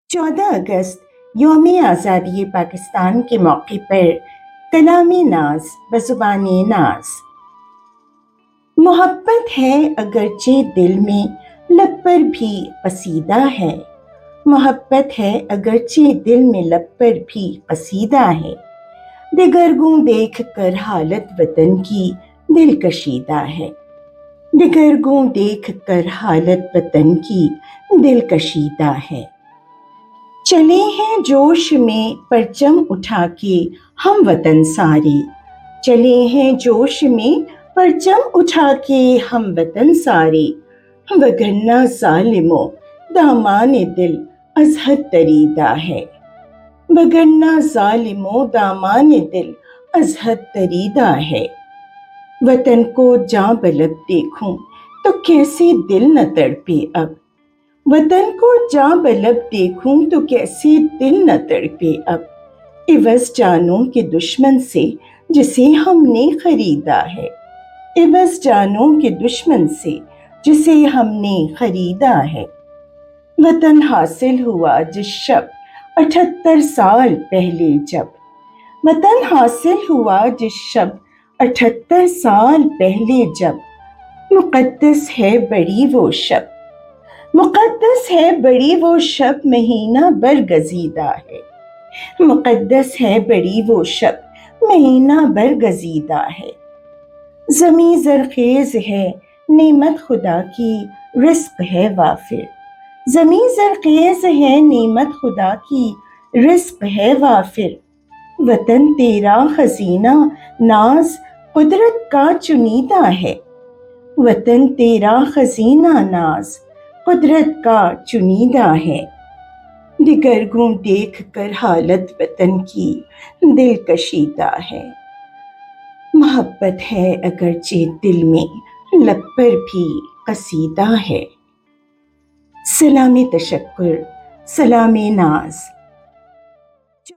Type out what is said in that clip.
14 अगस्त यौम आज़ादी पाकिस्तान के मौके पर कलाम नाज बज़ुबान नाज। मोहब्बत है अगरचे दिल में, लब पर भी कसीदा है। मोहब्बत है अगरचे दिल में, लब पर भी कसीदा है। दिगरगूं देख कर हालत वतन की दिल कशीदा है। दिगरगूं देख कर हालत वतन की दिल कशीदा है। चले हैं जोश में परचम उठा के हम वतन सारे। चले हैं जोश में परचम उठा के हम वतन सारे। वगरना ज़ालिमों दामान दिल अज़हद दरीदा है। वगरना ज़ालिमों दामान दिल अज़हद दरीदा है। वतन को जां बलक देखूं तो कैसे दिल न तड़पे अब। वतन को जां बलब देखूं तो कैसे दिल न तड़पे अब। इवज़ जानों के दुश्मन से जिसे हमने खरीदा है। इवज़ जानों के दुश्मन से जिसे हमने खरीदा है। वतन हासिल हुआ जिस शब 78 साल पहले जब। वतन हासिल हुआ जिस शब 78 साल पहले जब। मुक़द्दस है बड़ी वो शब, मुक़द्दस है बड़ी वो शब, महीना बरगज़ीदा है। मुक़द्दस है बड़ी वो शब, महीना बरगज़ीदा है। ज़मीं ज़रख़ेज़ है नेमत खुदा की, रिज़्क़ है वाफ़िर। ज़मीं ज़रख़ेज़ है नेमत खुदा की, रिज़्क़ है वाफ़िर। वतन तेरा ख़ज़ीना नाज़ कुदरत का चुनीदा है। वतन तेरा ख़ज़ीना नाज़ कुदरत का चुनीदा है। दिगरगूं देख कर हालत वतन की दिल कशीदा है। मोहब्बत है अगरचे दिल में, लब पर भी कसीदा है। सलाम तशक्कुर, सलाम नाज।